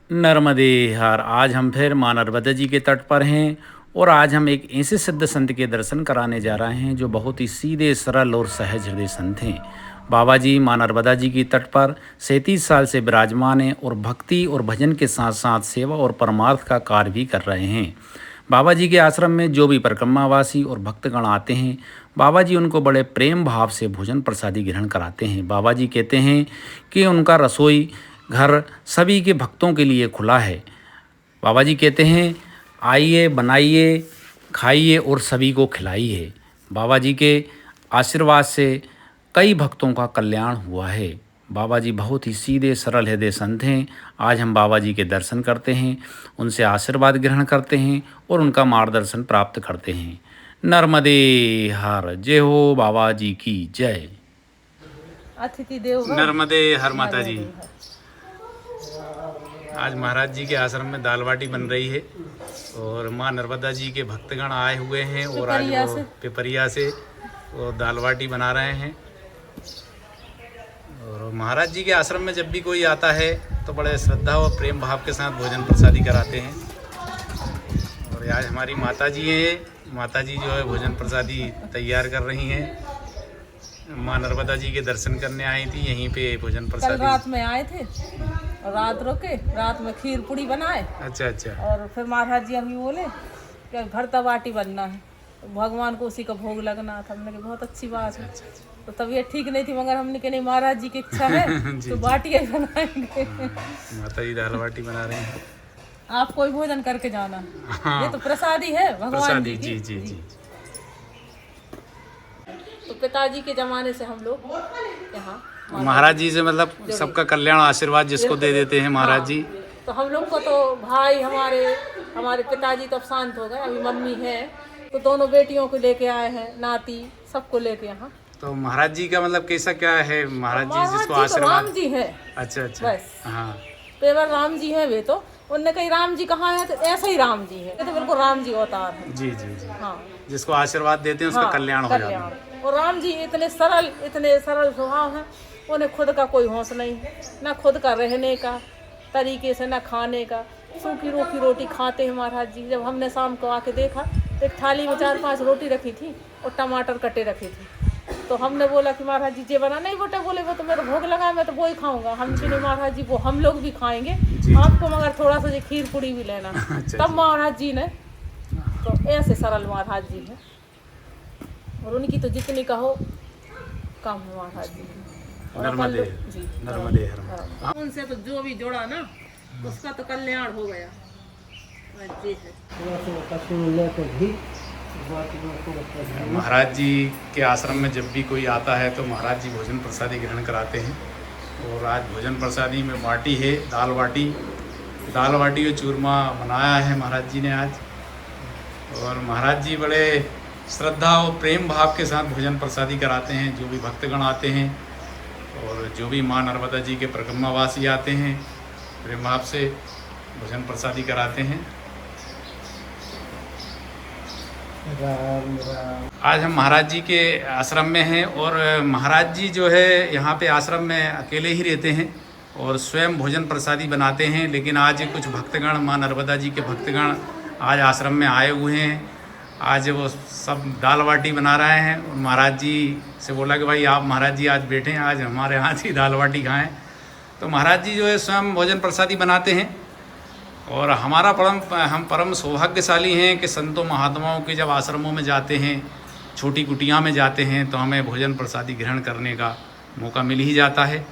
नर्मदे हर। आज हम फिर माँ नर्मदा जी के तट पर हैं और आज हम एक ऐसे सिद्ध संत के दर्शन कराने जा रहे हैं जो बहुत ही सीधे सरल और सहज हृदय संत हैं। बाबा जी माँ नर्मदा जी की तट पर 37 साल से विराजमान हैं और भक्ति और भजन के साथ साथ सेवा और परमार्थ का कार्य भी कर रहे हैं। बाबा जी के आश्रम में जो भी परिक्रमावासी और भक्तगण आते हैं, बाबा जी उनको बड़े प्रेम भाव से भोजन प्रसादी ग्रहण कराते हैं। बाबा जी कहते हैं कि उनका रसोई घर सभी के भक्तों के लिए खुला है। बाबा जी कहते हैं आइए, बनाइए, खाइए और सभी को खिलाइए। बाबा जी के आशीर्वाद से कई भक्तों का कल्याण हुआ है। बाबा जी बहुत ही सीधे सरल हृदय संत हैं। आज हम बाबा जी के दर्शन करते हैं, उनसे आशीर्वाद ग्रहण करते हैं और उनका मार्गदर्शन प्राप्त करते हैं। नर्मदे हर। जय हो बाबा जी की जय। अतिथि देव भव। नर्मदे हर माता जी। नर्मदे हर। आज महाराज जी के आश्रम में दाल बाटी बन रही है और माँ नर्मदा जी के भक्तगण आए हुए हैं और आज पिपरिया वो से। पिपरिया से वो दाल बाटी बना रहे हैं। और महाराज जी के आश्रम में जब भी कोई आता है तो बड़े श्रद्धा और प्रेम भाव के साथ भोजन प्रसादी कराते हैं। और आज हमारी माता जी हैं, माता जी जो है भोजन प्रसादी तैयार कर रही हैं। माँ नर्मदा जी के दर्शन करने आई थी, यहीं पे भोजन कल प्रसादी। रात में आए थे और रात रुके, रात में खीर पूड़ी बनाए अच्छा अच्छा। और फिर महाराज जी अभी बोले कि भरता बाटी बनना है, तो भगवान को उसी का भोग लगना था। हमने कहा बहुत अच्छी बात है। तो तबीयत ठीक नहीं थी मगर हमने कहा नहीं, महाराज जी की इच्छा है जी, तो जी। बाटी ही बनाएंगे। माता जी दाल बाटी बना रहे हैं। आपको भी भोजन करके जाना, हाँ। ये तो प्रसादी है भगवान प्रसादी जी की। जी जी जी। तो पिताजी के जमाने से हम लोग यहाँ महाराज जी से मतलब सबका कल्याण आशीर्वाद जिसको दे देते हैं महाराज जी। तो हम लोग को तो भाई हमारे पिताजी तो अब शांत हो गए, अभी मम्मी है तो दोनों बेटियों को लेके आए हैं, नाती सबको लेके यहाँ। तो महाराज जी का मतलब कैसा क्या है महाराज जी महाराज जिसको जी तो आशीर्वाद। राम जी है, अच्छा अच्छा। बस। हाँ पेवर राम जी है वे तो। उनने कही राम जी कहाँ है, तो ऐसा ही राम जी है, ये तो बिल्कुल राम जी अवतार है। जी जी जी। हाँ जिसको आशीर्वाद देते हैं उसका हाँ, कल्याण हो जाता है। कल्याण। और राम जी इतने सरल स्वभाव हैं, उन्हें खुद का कोई होश नहीं है, ना खुद का रहने का तरीके से, ना खाने का। सूखी रूखी रोटी खाते हैं महाराज जी। जब हमने शाम को आके देखा तो एक थाली में 4-5 रोटी रखी थी और टमाटर कटे रखे थे। तो हमने बोला कि महाराज जी ये बना, नहीं बेटा बोले वो तो मेरा भोग लगा, मैं तो वो ही खाऊंगा। हम बोले महाराज जी वो हम लोग भी खाएंगे, आपको मगर थोड़ा सा ये खीर पूड़ी भी लेना। तब महाराज जी ने, तो ऐसे सरल महाराज जी हैं और उनकी तो जितनी कहो कम है महाराज जी की। और अपन नर्मदे लोग- जी नर्मदे हर। हाँ। उनसे तो जो भी जुड़ा ना उसका तो कल्याण हो गया। जी है। महाराज जी के आश्रम में जब भी कोई आता है तो महाराज जी भोजन प्रसादी ग्रहण कराते हैं। और आज भोजन प्रसादी में बाटी है, दाल बाटी और चूरमा बनाया है महाराज जी ने आज। और महाराज जी बड़े श्रद्धा और प्रेम भाव के साथ भोजन प्रसादी कराते हैं जो भी भक्तगण आते हैं और जो भी माँ नर्मदा जी के परिक्रमावासी आते हैं, प्रेम भाव से भोजन प्रसादी कराते हैं। आज हम महाराज जी के आश्रम में हैं और महाराज जी जो है यहाँ पे आश्रम में अकेले ही रहते हैं और स्वयं भोजन प्रसादी बनाते हैं। लेकिन आज कुछ भक्तगण, माँ नर्मदा जी के भक्तगण आज आश्रम में आए हुए हैं। आज वो सब दाल बाटी बना रहे हैं और महाराज जी से बोला कि भाई आप महाराज जी आज बैठें, आज हमारे हाथ ही दाल बाटी खाएँ। तो महाराज जी जो है स्वयं भोजन प्रसादी बनाते हैं। और हम परम सौभाग्यशाली हैं कि संतों महात्माओं के जब आश्रमों में जाते हैं, छोटी कुटिया में जाते हैं, तो हमें भोजन प्रसादी ग्रहण करने का मौका मिल ही जाता है।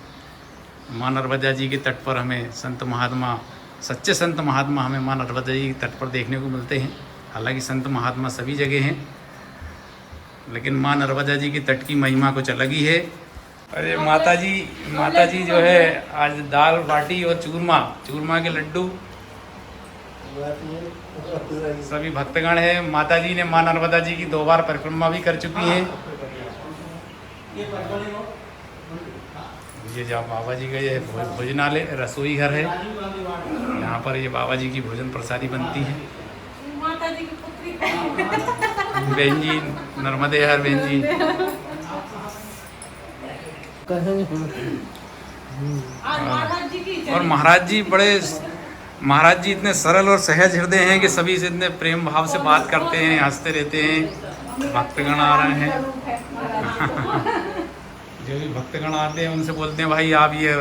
माँ नर्मदा जी के तट पर हमें संत महात्मा, सच्चे संत महात्मा हमें माँ नर्मदा जी के तट पर देखने को मिलते हैं। हालांकि संत महात्मा सभी जगह हैं, लेकिन माँ नर्मदा जी के तट की महिमा कुछ अलग ही है। अरे माता जी जो है आज दाल बाटी और चूरमा के लड्डू सभी भक्तगण हैं। माता जी ने माँ नर्मदा जी की 2 बार परिक्रमा भी कर चुकी हैं। ये जो बाबा जी का ये भोजनालय रसोई घर है, यहाँ पर ये बाबा जी की भोजन प्रसादी बनती है। माता जी की पुत्री बहन जी नर्मदे हर बहन जी। आज महाराज जी की और महाराज जी बड़े महाराज जी इतने सरल और सहज हृदय हैं कि सभी से इतने प्रेम भाव से बात करते हैं, हंसते रहते हैं। भक्तगण आ रहे हैं जो भी भक्तगण आते हैं उनसे बोलते हैं भाई आप ये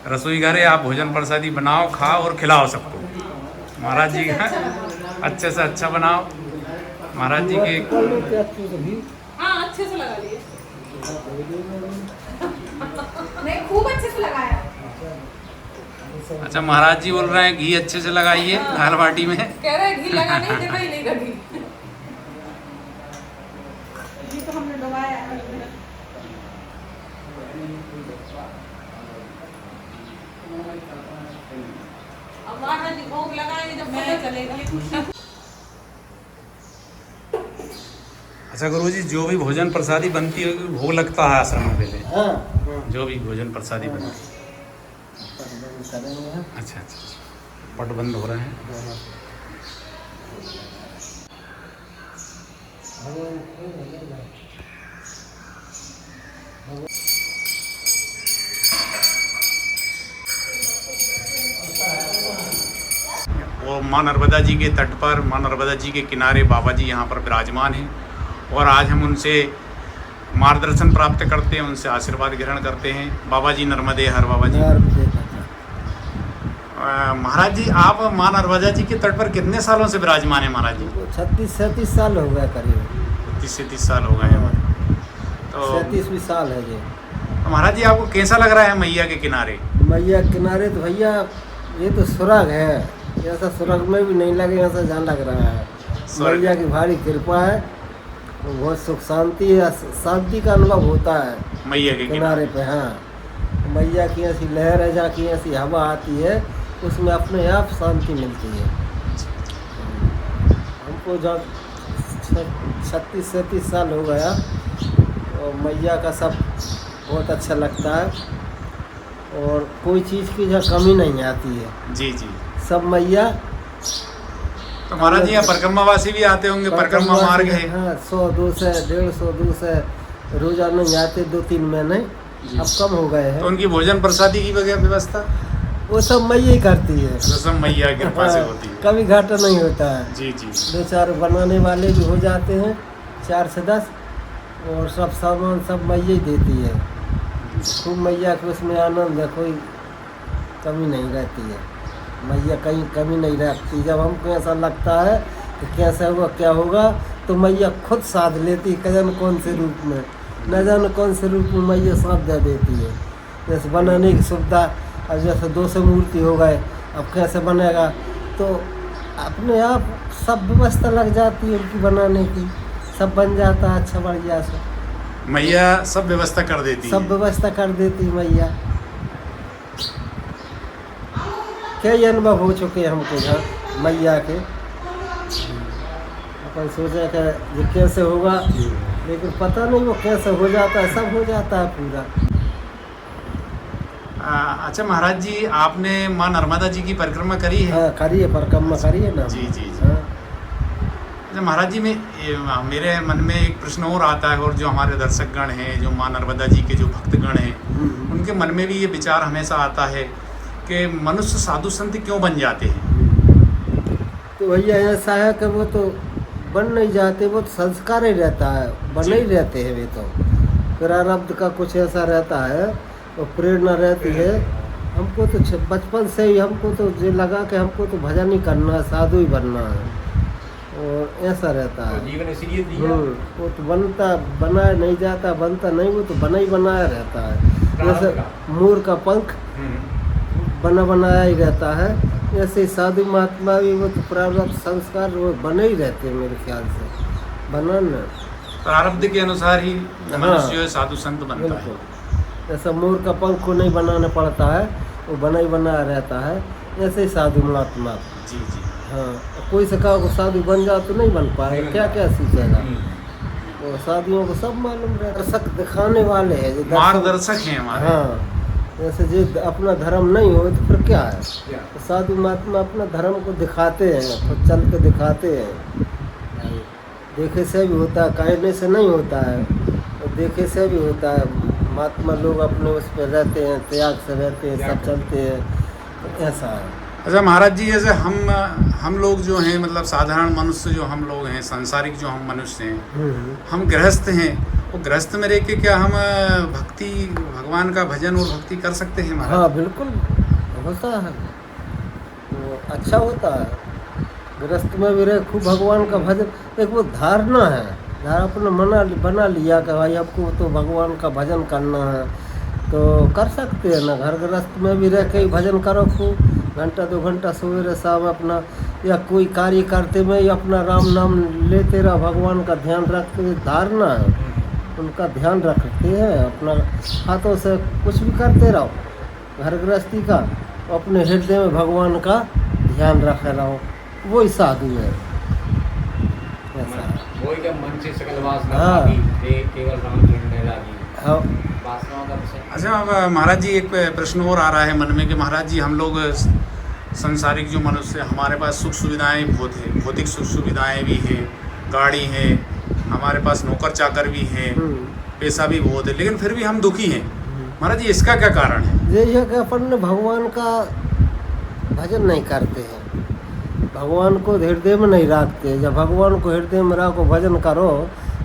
रसोई घर है, आप भोजन प्रसादी बनाओ, खाओ और खिलाओ सबको। महाराज जी का अच्छे से अच्छा बनाओ। महाराज जी के हाँ अच्छे से लगा लिए। नहीं खूब अच्छे से लगाया। अच्छा महाराज जी बोल रहे हैं घी अच्छे से लगाइए दाल बाटी में। कह रहे घी लगा नहीं, देखा ही नहीं कभी। ये तो हमने डुबाया है। अब महाराज जी भोग लगाएंगे जब पता चलेगा। अच्छा गुरु जी जो भी भोजन प्रसादी बनती है भोग लगता है आश्रम में पहले? हाँ जो भी भोजन प्रसादी बनती है। करेंगे हम। अच्छा अच्छा अच्छा। पट बंद हो रहे हैं। और माँ नर्मदा जी के तट पर, माँ नर्मदा जी के किनारे बाबा जी यहाँ पर विराजमान हैं और आज हम उनसे मार्गदर्शन प्राप्त करते हैं, उनसे आशीर्वाद ग्रहण करते हैं। बाबा जी नर्मदे हर बाबा जी। महाराज जी आप माँ नर्मदा जी के तट पर कितने सालों से विराजमान हैं महाराज जी? 36-37 साल हो गया करीब। 30 से 30 साल हो गए हैं। तो 37वीं साल है ये। महाराज जी आपको कैसा लग रहा है मैया के किनारे? मैया किनारे तो भैया ये तो सुरग है, ऐसा सुरग में भी नहीं लगे ऐसा जान लग रहा है। स्वर्ग। मैया की भारी कृपा है, बहुत सुख शांति का अनुभव होता है मैया के किनारे पे। हाँ मैया की ऐसी लहर है, जहाँ की ऐसी हवा आती है उसमें अपने आप शांति मिलती है। हमको जब 36-37 साल हो गया और मैया का सब बहुत अच्छा लगता है और कोई चीज़ की जहाँ कमी नहीं आती है। जी जी। सब मैया। तो महाराज जी यहाँ परिक्रमावासी भी आते होंगे, परिक्रमा मार्ग है। हाँ 100-200 150-200 रोजाना ही आते, 2-3 महीने अब कम हो गए हैं। तो उनकी भोजन प्रसादी की व्यवस्था वो सब मैया ही करती है, तो सब मैया की कृपा से हाँ, होती है। कभी घाटा नहीं होता है। जी जी। 2-4 बनाने वाले भी हो जाते हैं, 4 से 10, और सब सामान सब मैया ही देती है। खूब मैया के उसमें आनंद है, कोई कमी नहीं रहती है। मैया कहीं कमी नहीं रखती। जब हमको ऐसा लगता है कि कैसा होगा क्या होगा तो मैया खुद साथ लेती है, न जाने कौन से रूप में, न जाने कौन से रूप में मैया साथ दे देती है। जैसे बनाने की सुविधा, अब जैसे 200 मूर्ति हो गए, अब कैसे बनेगा, तो अपने आप सब व्यवस्था लग जाती है उनकी बनाने की, सब बन जाता है अच्छा बढ़िया से। मैया सब व्यवस्था कर देती सब है। व्यवस्था कर देती मैया। कई अनुभव हो चुके हैं हमको यहाँ मैया के। अपन सोचा कि ये कैसे होगा, लेकिन पता नहीं वो कैसे हो जाता है, सब हो जाता है पूरा। अच्छा महाराज जी आपने माँ नर्मदा जी की परिक्रमा करी है? हाँ करिए, परिक्रमा करिए ना। जी जी जी। हाँ। अच्छा महाराज जी मेरे मन में एक प्रश्न और आता है, और जो हमारे दर्शकगण हैं, जो माँ नर्मदा जी के जो भक्तगण हैं, उनके मन में भी ये विचार हमेशा आता है कि मनुष्य साधु संत क्यों बन जाते हैं? तो भैया ऐसा है कि वो तो बन नहीं जाते, वो तो संस्कार ही रहता है, बने ही रहते हैं वे तो। प्रारब्ध का कुछ ऐसा रहता है और प्रेरणा रहती है। हमको तो बचपन से ही हमको तो जो लगा कि हमको तो भजन ही करना है, साधु ही बनना है, और ऐसा रहता है। जीवन इसीलिए दिया। वो तो बनाया नहीं जाता, बनता नहीं, वो तो बना ही बनाया रहता है। जैसे मोर का पंख बनाया ही रहता है, ऐसे ही साधु महात्मा भी वो तो प्रारब्ध संस्कार वो बने ही रहते हैं मेरे ख्याल से। बनाना प्रारब्ध के अनुसार ही मनुष्य साधु संत बनता है। बिल्कुल। ऐसा मोर का पंख को नहीं बनाना पड़ता है, वो बना ही बनाया रहता है, ऐसे ही साधु महात्मा। जी जी। हाँ कोई से कहा को साधु बन जाओ तो नहीं बन पाएगा, क्या क्या सीखेगा। और साधुओं को सब मालूम रहता है, दर्शक दिखाने वाले हैं, जो मार्गदर्शक हैं हमारे। हाँ जैसे जो अपना धर्म नहीं हो तो फिर क्या है। तो साधु महात्मा अपना धर्म को दिखाते हैं, खुद चल के दिखाते हैं। देखे से भी होता है, कहने से नहीं होता है, तो देखे से भी होता है। महात्मा लोग अपने उस पर रहते हैं, त्याग से रहते हैं, सब चलते हैं, तो ऐसा है। अच्छा महाराज जी, जैसे हम लोग जो हैं, मतलब साधारण मनुष्य जो हम लोग हैं, सांसारिक जो हम मनुष्य हैं, हम गृहस्थ हैं, वो गृहस्थ में रह के क्या हम भक्ति, भगवान का भजन और भक्ति कर सकते हैं महाराज? हाँ बिल्कुल होता है, वो अच्छा होता है। गृहस्थ में भी रहे खूब भगवान का भजन, एक वो धारणा है, अपने बना लिया कि भाई आपको तो भगवान का भजन करना है, तो कर सकते हैं ना। घर गृहस्थ में भी रह के ही भजन करो खूब, घंटा 2 घंटा सवेरे शाम अपना, या कोई कार्य करते में ही अपना राम नाम लेते रहो, भगवान का ध्यान रखते हुए। धारणा है, उनका ध्यान रखते हैं, अपना हाथों से कुछ भी करते रहो घर गृहस्थी का, अपने हृदय में भगवान का ध्यान रखे रहो, वही साधु है। ऐसा है। वही जब मन से सकल वासना हाँ। लागी, देह केवल राम झंडे लागी, हाँ वासनाओं का विषय। अच्छा अब महाराज जी, एक प्रश्न और आ रहा है मन में कि महाराज जी, हम लोग संसारिक जो मनुष्य, हमारे पास सुख सुविधाएं बहुत है, भौतिक सुख सुविधाएं भी हैं, गाड़ी है, हमारे पास नौकर चाकर भी हैं, पैसा भी बहुत है, लेकिन फिर भी हम दुखी हैं महाराज जी, इसका क्या कारण है? ये है कि अपन भगवान का भजन नहीं करते हैं, भगवान को हृदय में नहीं रखते। जब भगवान को हृदय में रखो, भजन करो,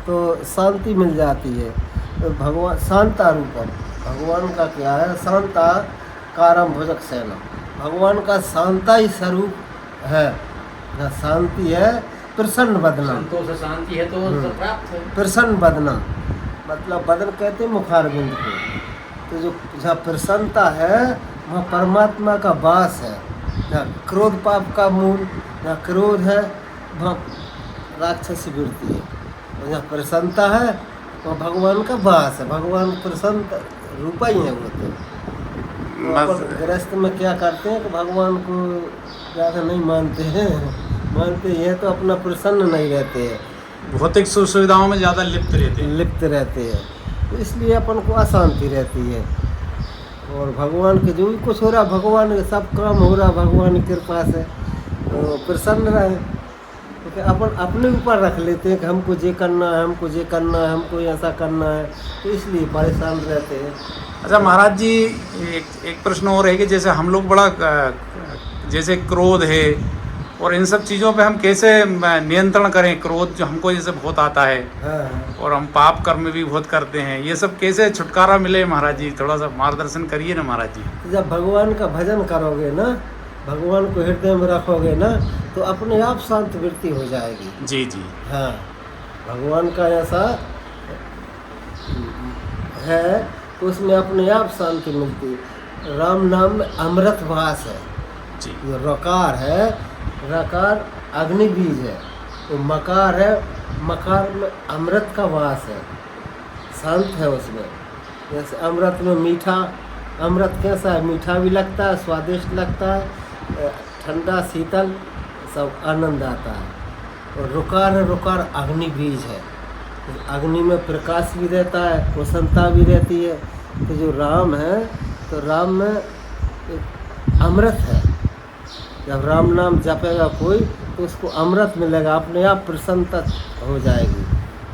तो शांति मिल जाती है। तो भगवान शांता रूपम, भगवान का क्या है? शांता कारम भुजग सेना, भगवान का शांता ही स्वरूप है, जहाँ शांति है। प्रसन्न बदना, संतोष शांति है तो उनसे प्राप्त है। प्रसन्न बदना मतलब बदन कहते हैं मुखारबिंद को, तो जो जहाँ प्रसन्नता है वहाँ परमात्मा का वास है। जहाँ क्रोध पाप का मूल, जहाँ क्रोध है वहाँ राक्षसी वृत्ति है, और जहाँ प्रसन्नता है वहाँ भगवान का वास है। भगवान प्रसन्न रूपा ही है वो। तो अपन गृहस्थ में क्या करते हैं कि भगवान को ज़्यादा नहीं मानते हैं, मानते हैं तो अपना प्रसन्न नहीं रहते हैं, भौतिक सुख सुविधाओं में ज़्यादा लिप्त रहते हैं, तो इसलिए अपन को अशांति रहती है। और भगवान के जो भी कुछ हो रहा, भगवान के सब काम हो रहा भगवान की कृपा से, तो प्रसन्न रहे। क्योंकि अपन अपने ऊपर रख लेते हैं कि हमको ये करना है, हमको ये करना है, हमको ऐसा करना है, तो इसलिए परेशान रहते हैं। अच्छा महाराज जी, एक प्रश्न और है कि जैसे हम लोग बड़ा जैसे क्रोध है और इन सब चीज़ों पे हम कैसे नियंत्रण करें? क्रोध जो हमको जैसे बहुत आता है, हाँ और हम पाप कर्म भी बहुत करते हैं, ये सब कैसे छुटकारा मिले महाराज जी? थोड़ा सा मार्गदर्शन करिए ना महाराज जी। तो जब भगवान का भजन करोगे ना, भगवान को हृदय में रखोगे ना, तो अपने आप शांत वृत्ति हो जाएगी। जी जी। हाँ, भगवान का ऐसा है तो उसमें अपने आप शांति मिलती है। राम नाम में अमृत वास है जी। जो रकार है, रकार अग्नि बीज है, तो मकार है, मकार में अमृत का वास है, शांत है उसमें। जैसे अमृत में मीठा, अमृत कैसा है? मीठा भी लगता है, स्वादिष्ट लगता है, ठंडा शीतल सब आनंद आता है। और रुकार है, रुकार अग्नि बीज है, अग्नि में प्रकाश भी रहता है, प्रसन्नता भी रहती है। तो जो राम है, तो राम में एक अमृत है। जब राम नाम जपेगा कोई तो उसको अमृत मिलेगा, अपने आप प्रसन्नता हो जाएगी।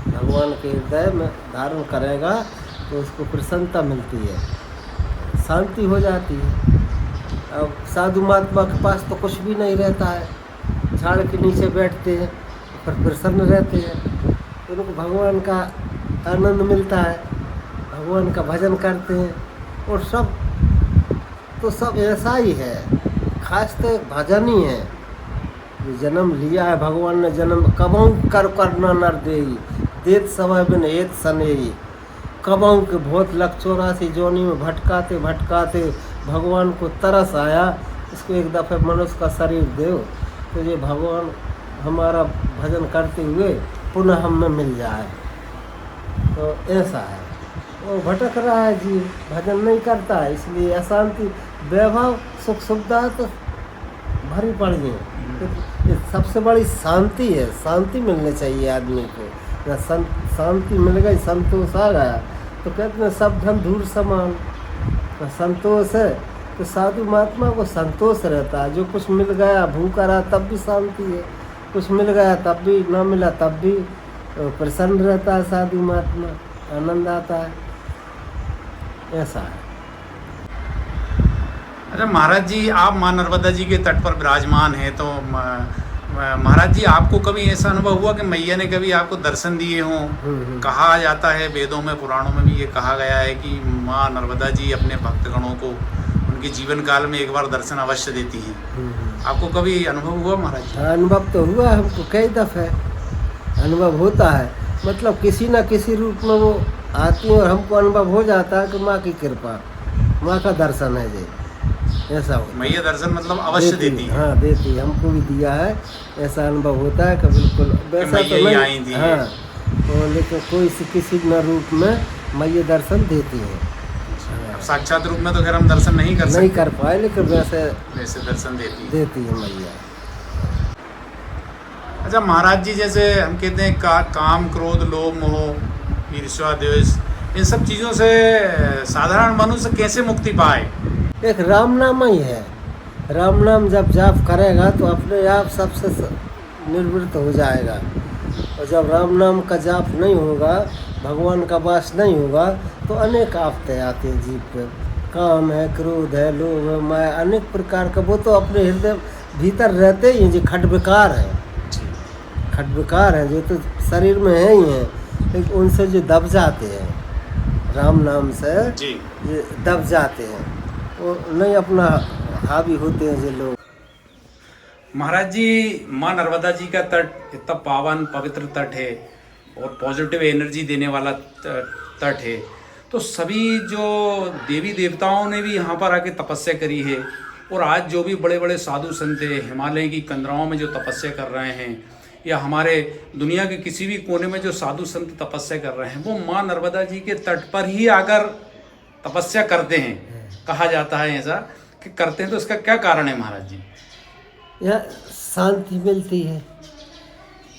भगवान के हृदय में धारण करेगा तो उसको प्रसन्नता मिलती है, शांति हो जाती है। अब साधु महात्मा के पास तो कुछ भी नहीं रहता है, झाड़ के नीचे बैठते हैं पर प्रसन्न रहते हैं, तो उनको भगवान का आनंद मिलता है, भगवान का भजन करते हैं। और सब ऐसा ही है, खास तो एक भजन ही है। जो जन्म लिया है भगवान ने, जन्म कबहू कर करना नर देई, देत समय बिन एत सनेई। कबहू के बहुत 184 जोनी में भटकाते भटकाते भगवान को तरस आया, इसको एक दफ़े मनुष्य का शरीर दो तो ये भगवान हमारा भजन करते हुए पुनः हम में मिल जाए। तो ऐसा है, वो भटक रहा है जी, भजन नहीं करता है, इसलिए अशांति, वैभव सुख सुविधा तो भरी पड़ी है। ये सबसे बड़ी शांति है, शांति मिलनी चाहिए आदमी को। जब शांति मिल गई, संतोष आ गया, तो कहते हैं सब धन धूल समान। तो संतोष है तो साधु महात्मा को संतोष रहता है, जो कुछ मिल गया, भूखा रहा तब भी शांति है, कुछ मिल गया तब भी, ना मिला तब भी प्रसन्न रहता है साधु महात्मा, आनंद आता है। ऐसा है। अच्छा महाराज जी, आप माँ नर्मदा जी के तट पर विराजमान हैं, तो महाराज जी आपको कभी ऐसा अनुभव हुआ कि मैया ने कभी आपको दर्शन दिए हों? कहा जाता है, वेदों में पुराणों में भी ये कहा गया है कि माँ नर्मदा जी अपने भक्तगणों को उनके जीवन काल में एक बार दर्शन अवश्य देती हैं। आपको कभी अनुभव हुआ महाराज जी? अनुभव तो हुआ हमको, कई दफ़े अनुभव होता है, मतलब किसी न किसी रूप में वो आती है और हमको अनुभव हो जाता है कि माँ की कृपा, माँ का दर्शन है जी, ऐसा होता है। मैया दर्शन मतलब अवश्य देती है। हाँ देती है, हमको भी दिया है, ऐसा अनुभव होता है कि बिल्कुल वैसा मैया तो ही नहीं, आई थी। हाँ, और लेकिन कोई किसी न रूप में मैया दर्शन देती है। अब साक्षात रूप में तो खैर हम दर्शन नहीं कर नहीं सकते, कर पाए, लेकिन वैसे वैसे दर्शन देती है। मैया। अच्छा महाराज जी, जैसे हम कहते हैं काम, क्रोध, लोभ, मोह, ईर्ष्या, द्वेष, इन सब चीज़ों से साधारण मनुष्य कैसे मुक्ति पाए? एक राम नाम ही है, राम नाम जब जाप करेगा तो अपने आप सबसे निर्वृत्त हो जाएगा। और जब राम नाम का जाप नहीं होगा, भगवान का वास नहीं होगा, तो अनेक आफतें आती हैं जीव पे। काम है, क्रोध है, लोभ है, माया, अनेक प्रकार का, वो तो अपने हृदय भीतर रहते ही हैं, जो खडविकार है, खडविकार है, जो तो शरीर में है ही है, लेकिन उनसे जो दब जाते हैं, राम नाम से जी ये दब जाते हैं, वो नहीं अपना हावी होते हैं जो लोग। महाराज जी, माँ नर्मदा जी का तट इतना पावन पवित्र तट है और पॉजिटिव एनर्जी देने वाला तट है, तो सभी जो देवी देवताओं ने भी यहाँ पर आके तपस्या करी है, और आज जो भी बड़े बड़े साधु संत हैं हिमालय की कंदराओं में जो तपस्या कर रहे हैं, या हमारे दुनिया के किसी भी कोने में जो साधु संत तपस्या कर रहे हैं, वो माँ नर्मदा जी के तट पर ही आकर तपस्या करते हैं। कहा जाता है ऐसा कि करते हैं, तो इसका क्या कारण है महाराज जी? यह शांति मिलती है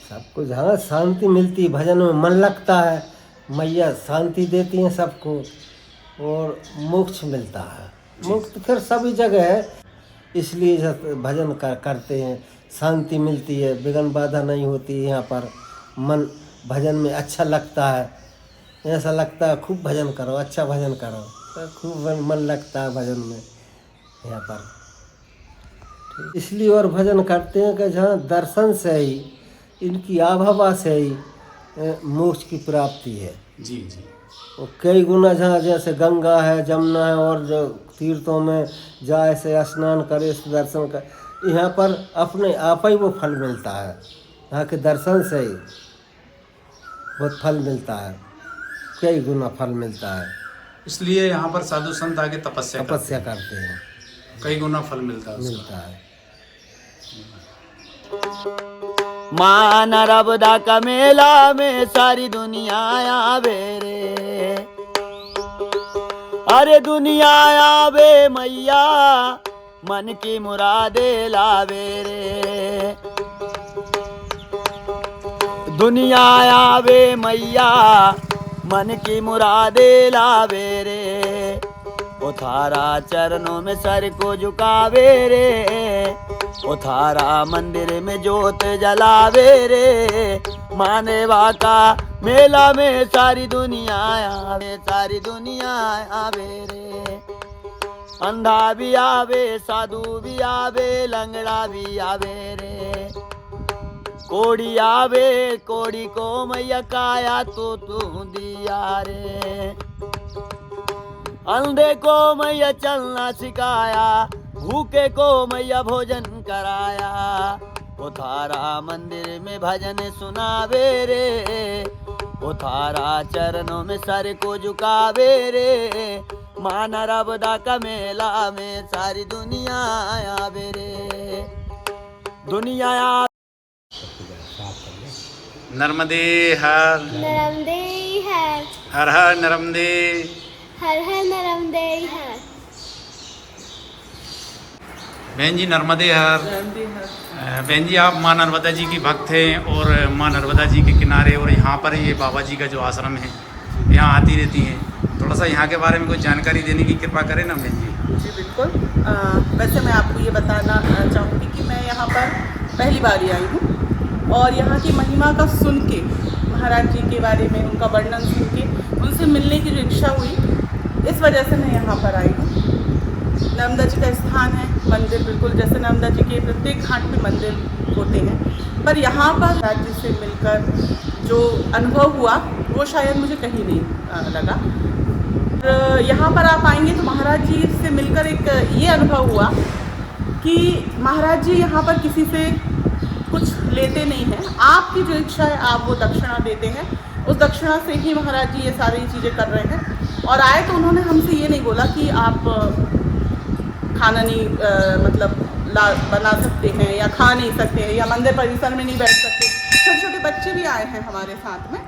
सबको, जहाँ शांति मिलती है, भजन में मन लगता है, मैया शांति देती हैं सबको, और मोक्ष मिलता है। मोक्ष फिर सभी जगह है, इसलिए भजन करते हैं, शांति मिलती है, विघ्न बाधा नहीं होती है यहाँ पर, मन भजन में अच्छा लगता है, ऐसा लगता है खूब भजन करो, अच्छा भजन करो, तो खूब मन लगता है भजन में यहाँ पर। इसलिए और भजन करते हैं कि जहाँ दर्शन से ही, इनकी आभावा से ही मोक्ष की प्राप्ति है। जी जी। और कई गुना जहाँ जैसे गंगा है, जमुना है, और जो तीर्थों में जाए से स्नान करे, दर्शन कर, यहाँ पर अपने आप ही वो फल मिलता है, यहाँ के दर्शन से ही बहुत फल मिलता है, कई गुना फल मिलता है, इसलिए यहाँ पर साधु संत आके तपस्या करते हैं, कई गुना फल मिलता है उसका। मिलता है। माँ नर्मदा का मेला में सारी दुनिया आवे रे, अरे दुनिया आवे मैया, मन की मुरादे लावे रे, दुनिया आवे मैया, मन की मुरादे लावे रे, ओ थारा चरणों में सर को झुकावे रे, ओ थारा मंदिर में जोत जलावे रे, मानेवा का मेला में सारी दुनिया आवे, सारी दुनिया आवे रे, अंधा भी आवे, साधु भी आवे, लंगड़ा भी आवे रे, कोड़ी आवे, कोड़ी को मैया काया तो तू दिया रे, अंधे को मैया चलना सिखाया, भूखे को मैया भोजन कराया, ओ थारा मंदिर में भजन सुनावे रे, ओ थारा चरणों में सर को झुकावे रे, माँ नर्मदा का मेला में सारी दुनिया आवे रे, दुनिया नर्मदे हर नर्मदे हर, हर हर नर्मदे, हर हर नर्मदे हर। बहन जी नर्मदे हर। बहन जी, आप माँ नर्मदा जी की भक्त हैं और माँ नर्मदा जी के किनारे और यहाँ पर ये बाबा जी का जो आश्रम है, यहाँ आती रहती हैं, थोड़ा सा यहाँ के बारे में कोई जानकारी देने की कृपा करें ना बहन जी। जी बिल्कुल। वैसे मैं आपको ये बताना चाहूँगी कि मैं यहाँ पर पहली बार ही आई हूँ, और यहाँ की महिमा का सुन के, महाराज जी के बारे में उनका वर्णन सुन के, उनसे मिलने की जो इच्छा हुई, इस वजह से मैं यहाँ पर आई हूँ। नर्मदा जी का स्थान है, मंदिर बिल्कुल जैसे नर्मदा जी के प्रत्येक घाट पे मंदिर होते हैं, पर यहाँ पर राज्य से मिलकर जो अनुभव हुआ वो शायद मुझे कहीं नहीं लगा। यहाँ पर आप आएंगे तो महाराज जी से मिलकर एक ये अनुभव हुआ कि महाराज जी यहाँ पर किसी से कुछ लेते नहीं हैं, आपकी जो इच्छा है आप वो दक्षिणा देते हैं, उस दक्षिणा से ही महाराज जी ये सारी चीज़ें कर रहे हैं। और आए तो उन्होंने हमसे ये नहीं बोला कि आप खाना नहीं बना सकते हैं या खा नहीं सकते हैं या मंदिर परिसर में नहीं बैठ सकते। छोटे छोटे बच्चे भी आए हैं हमारे साथ में,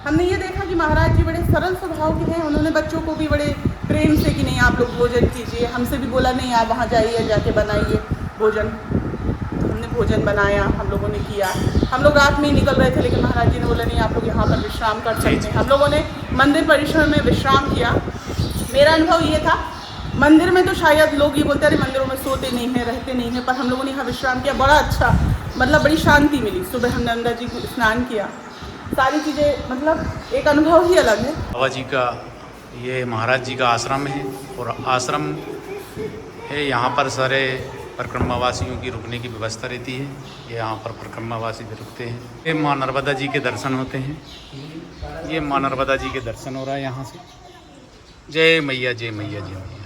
हमने ये देखा कि महाराज जी बड़े सरल स्वभाव के हैं। उन्होंने बच्चों को भी बड़े प्रेम से कि नहीं आप लोग भोजन कीजिए, हमसे भी बोला नहीं आप वहाँ जाइए जाके बनाइए भोजन। हमने भोजन बनाया, हम लोगों ने किया। हम लोग रात में ही निकल रहे थे लेकिन महाराज जी ने बोला नहीं आप लोग यहाँ पर विश्राम कर सकते हैं। हम लोगों ने मंदिर परिसर में विश्राम किया। मेरा अनुभव ये था, मंदिर में तो शायद लोग ये बोलते अरे मंदिरों में सोते नहीं हैं, रहते नहीं हैं, पर हम लोगों ने यहाँ विश्राम किया। बड़ा अच्छा बड़ी शांति मिली। सुबह हम नर्मदा जी को स्नान किया, सारी चीज़ें एक अनुभव ही अलग है। बाबा जी का ये महाराज जी का आश्रम है और आश्रम है, यहाँ पर सारे परिक्रमावासियों की रुकने की व्यवस्था रहती है। ये यहाँ पर परिक्रमावासी भी रुकते हैं। ये माँ नर्मदा जी के दर्शन होते हैं। ये माँ नर्मदा जी के दर्शन हो रहा है यहाँ से। जय मैया जय मैया जय मैया।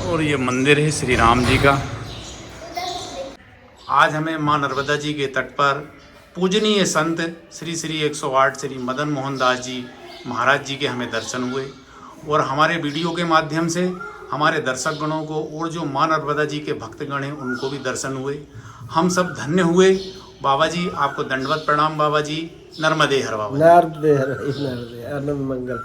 और ये मंदिर है श्री राम जी का। आज हमें माँ नर्मदा जी के तट पर पूजनीय संत श्री श्री 108 श्री मदन मोहन दास जी महाराज जी के हमें दर्शन हुए और हमारे वीडियो के माध्यम से हमारे दर्शक गणों को और जो माँ नर्मदा जी के भक्तगण हैं उनको भी दर्शन हुए। हम सब धन्य हुए। बाबा जी आपको दंडवत प्रणाम। बाबा जी नर्मदे हर बाबा। नर्मदे हर, नर्मदे आनंद मंगल।